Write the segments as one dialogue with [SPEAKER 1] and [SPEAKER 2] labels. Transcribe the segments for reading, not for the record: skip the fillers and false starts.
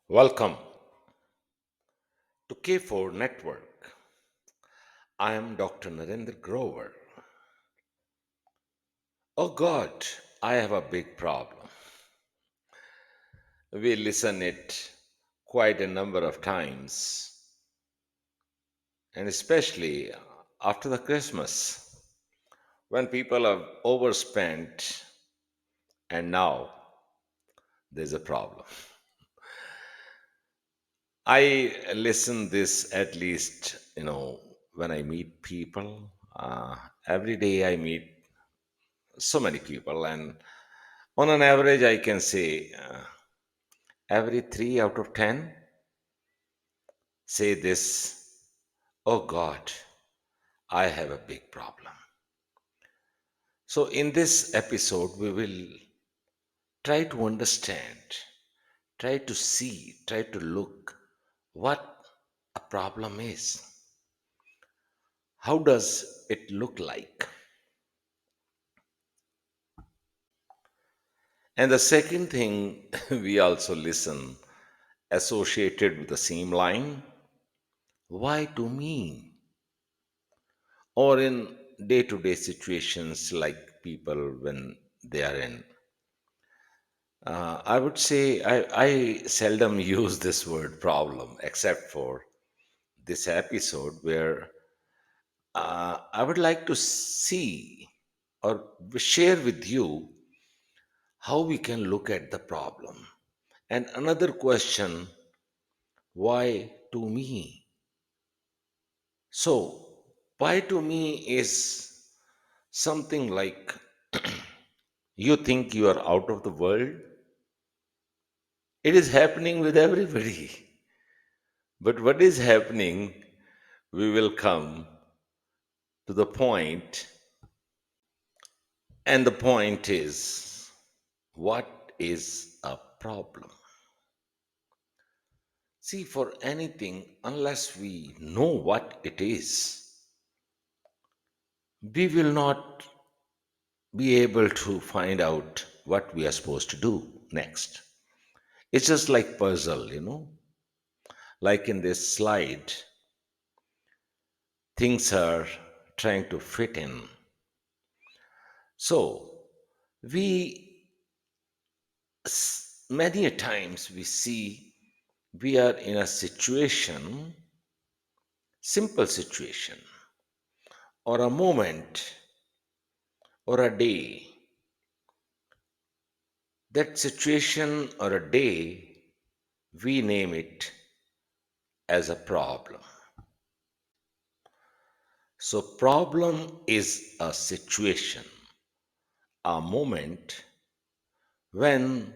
[SPEAKER 1] Welcome to K4 Network. I am Dr. Narendra Grover. Oh God, I have a big problem. We listen it quite a number of times, and especially after the Christmas when people have overspent and now there's a problem. I listen this at least, when I meet people. Every day I meet so many people, and on an average, I can say every 3 out of 10 say this. Oh God, I have a big problem. So, in this episode, we will try to understand, try to see, try to look what a problem is. How does it look like? And the second thing, we also listen associated with the same line, why to me? Or in day to day situations like people when they are in. I would say I seldom use this word problem except for this episode where I would like to see or share with you how we can look at the problem. And another question, why to me? So, why to me is something like you think you are out of the world. It is happening with everybody. But what is happening, we will come to the point, and the point is what is a problem? See, for anything, unless we know what it is, we will not be able to find out what we are supposed to do next. It's just like puzzle, like in this slide, things are trying to fit in. So, we many a times we see we are in a situation, simple situation, or a moment, or a day. That situation or a day, we name it as a problem. So, problem is a situation, a moment when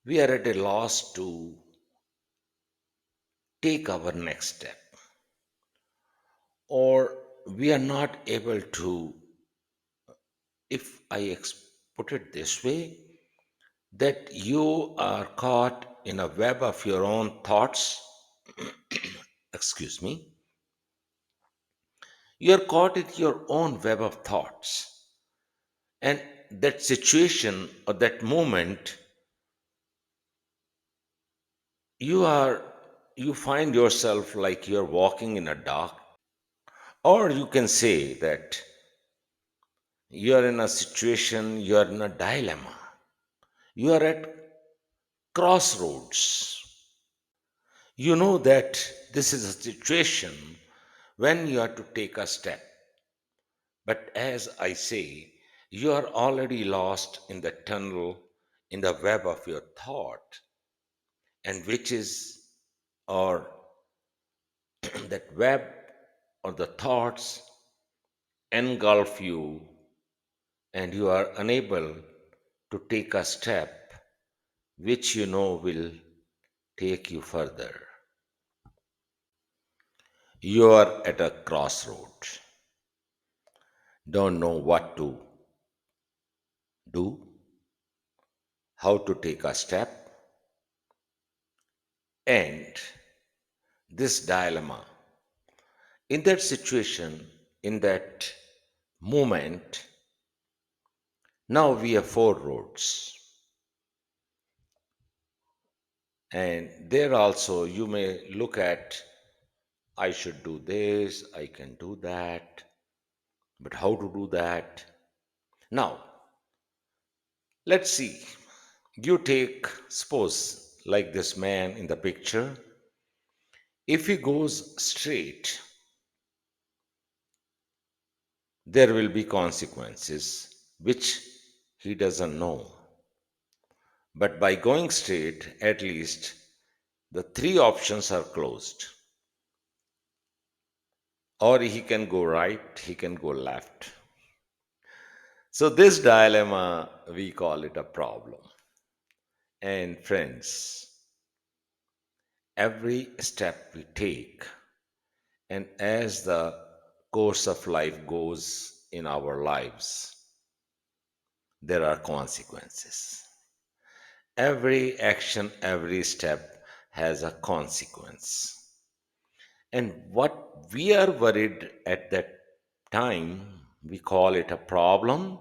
[SPEAKER 1] we are at a loss to take our next step, or we are not able to, if put it this way, that you are caught in a web of your own thoughts. Excuse me. You are caught in your own web of thoughts. And that situation or that moment, you are you find yourself like you're walking in a dark, or you can say that you are in a situation, you are in a dilemma, you are at crossroads. You know that this is a situation when you are to take a step. But as I say, you are already lost in the tunnel, in the web of your thought, and which is, or that web or the thoughts engulf you, and you are unable to take a step which you know will take you further. You are at a crossroad, don't know what to do, how to take a step, and this dilemma. In that situation, in that moment, now we have four roads, And there also you may look at, I should do this, I can do that, but how to do that? Now, let's see. You take, suppose, like this man in the picture, if he goes straight, there will be consequences which he doesn't know. But by going straight, at least the three options are closed. Or he can go right, he can go left. So, this dilemma, we call it a problem. And friends, every step we take, and as the course of life goes in our lives, there are consequences. Every action, every step has a consequence. And what we are worried at that time, we call it a problem,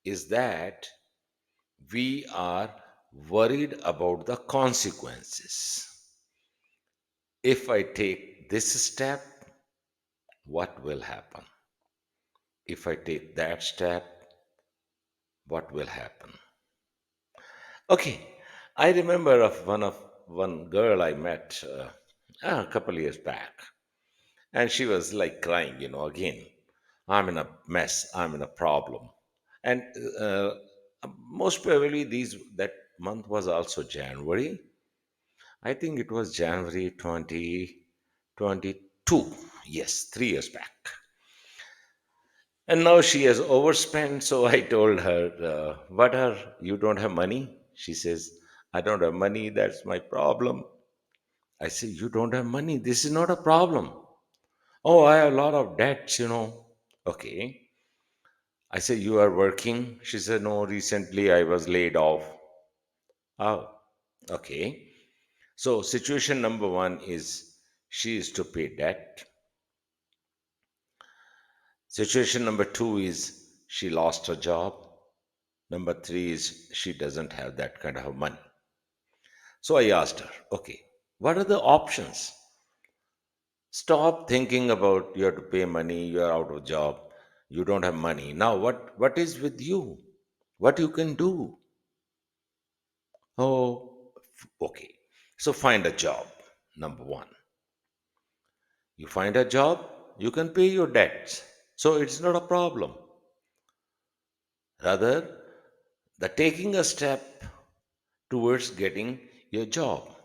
[SPEAKER 1] is that we are worried about the consequences. If I take this step, what will happen? If I take that step, what will happen? Okay, I remember of one girl I met a couple years back, and she was like crying, again, I'm in a mess, I'm in a problem. And uh, most probably that month was also January. I think it was January 2022. Yes, 3 years back. And now she has overspent. So I told her, what are, you don't have money? She says, I don't have money. That's my problem. I say, you don't have money. This is not a problem. Oh, I have a lot of debts. Okay. I said, you are working? She said, no, recently I was laid off. Oh, okay. So, situation number one is she is to pay debt. Situation number two is she lost her job. Number three is she doesn't have that kind of money. So, I asked her, okay, what are the options? Stop thinking about you have to pay money, you are out of job, you don't have money. Now, what is with you? What you can do? Oh, okay. So, find a job. Number one, you find a job, you can pay your debts. So, it's not a problem. Rather, the taking a step towards getting your job,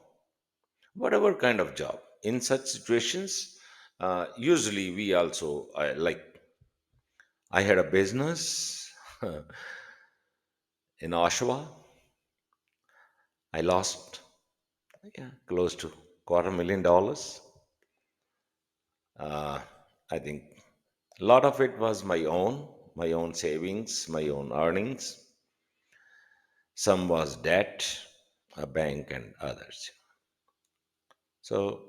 [SPEAKER 1] whatever kind of job. In such situations, usually we also like, I had a business in Oshawa. I lost, yeah, close to $250,000. Uh, I think a lot of it was my own savings, my own earnings. Some was debt, a bank, and others. So,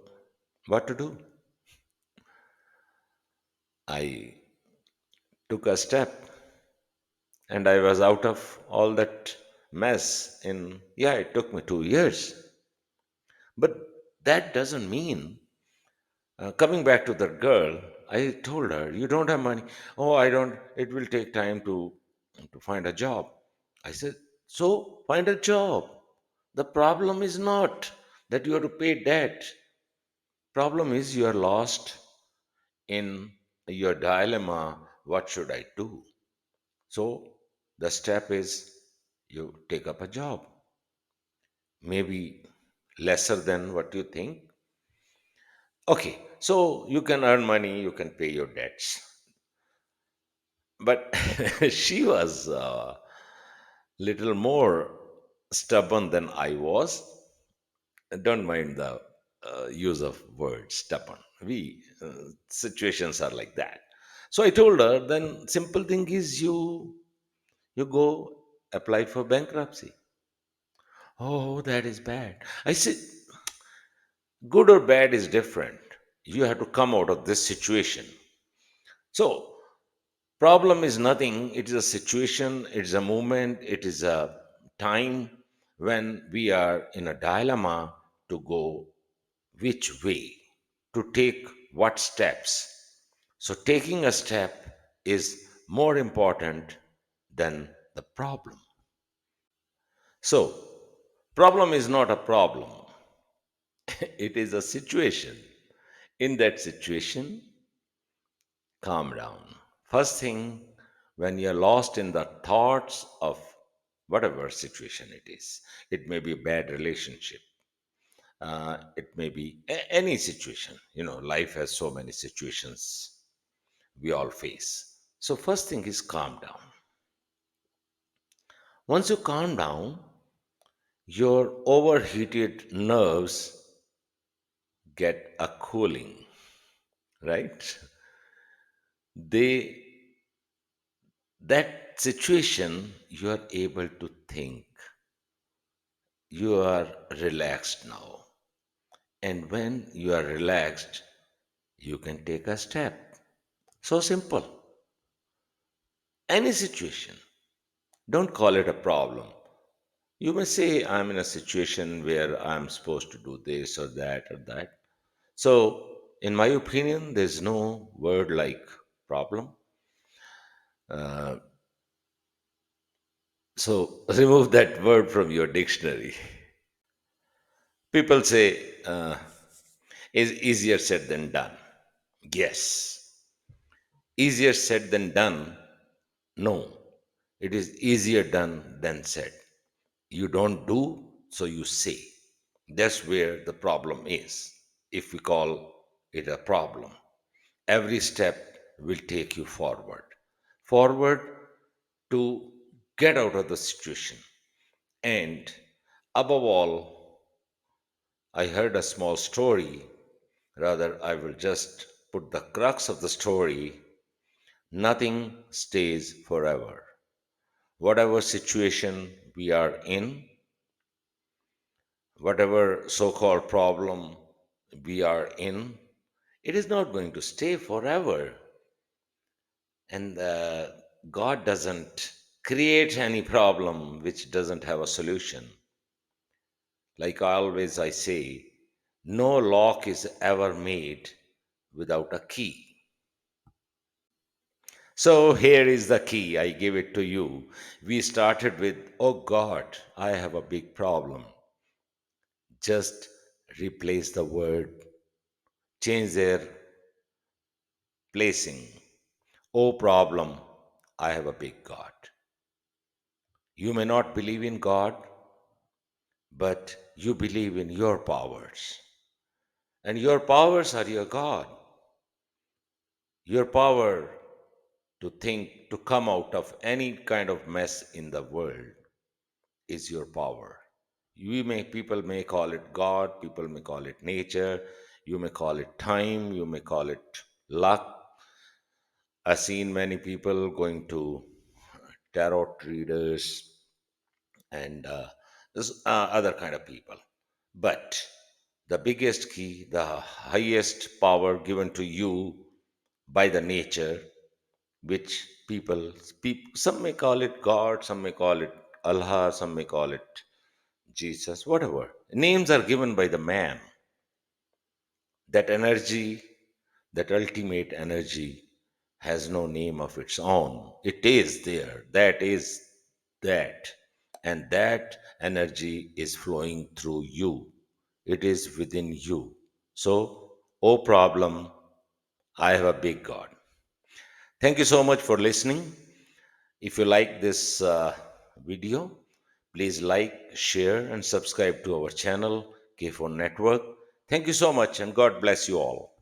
[SPEAKER 1] what to do? I took a step and I was out of all that mess in, yeah, it took me 2 years. But that doesn't mean, coming back to the girl, I told her, you don't have money. Oh, I don't, it will take time to find a job. I said, so find a job. The problem is not that you have to pay debt. Problem is you are lost in your dilemma. What should I do? So the step is you take up a job, maybe lesser than what you think. Okay, so you can earn money, you can pay your debts. But she was little more stubborn than I was. Don't mind the use of word stubborn. We situations are like that. So I told her, then simple thing is you go apply for bankruptcy. Oh, that is bad. I said, good or bad is different. You have to come out of this situation. So, problem is nothing. It is a situation, it is a moment, it is a time when we are in a dilemma to go which way, to take what steps. So, taking a step is more important than the problem. So, problem is not a problem, it is a situation. In that situation, calm down. First thing, when you're lost in the thoughts of whatever situation it may be a bad relationship, it may be any situation. Life has so many situations we all face. So, first thing is calm down. Once you calm down, your overheated nerves get a cooling, right? They That situation, you are able to think, you are relaxed now, and when you are relaxed, you can take a step. So simple. Any situation, don't call it a problem. You may say, I'm in a situation where I'm supposed to do this or that or that. So in my opinion, there's no word like problem. uh, so remove that word from your dictionary. People say, is easier said than done. Yes, easier said than done. No, it is easier done than said. You don't do, so you say. That's where the problem is. If we call it a problem, every step will take you forward to get out of the situation. And above all, I heard a small story. Rather, I will just put the crux of the story. Nothing stays forever. Whatever situation we are in, whatever so called problem we are in, it is not going to stay forever. And God doesn't create any problem which doesn't have a solution. Like I say, no lock is ever made without a key. So here is the key. I give it to you. We started with, oh God, I have a big problem. Just replace the word, change their placing. Oh problem, I have a big God. You may not believe in God, but you believe in your powers. And your powers are your God. Your power to think, to come out of any kind of mess in the world is your power. People may call it God, people may call it nature, you may call it time, you may call it luck. I've seen many people going to tarot readers and other kind of people. But the biggest key, the highest power given to you by the nature, which some may call it God, some may call it Allah, some may call it Jesus, whatever. Names are given by the man. That energy, that ultimate energy, has no name of its own. It is there. That is that. And that energy is flowing through you. It is within you. So, oh problem, I have a big God. Thank you so much for listening. If you like this video, please like, share, and subscribe to our channel, K4 Network. Thank you so much, and God bless you all.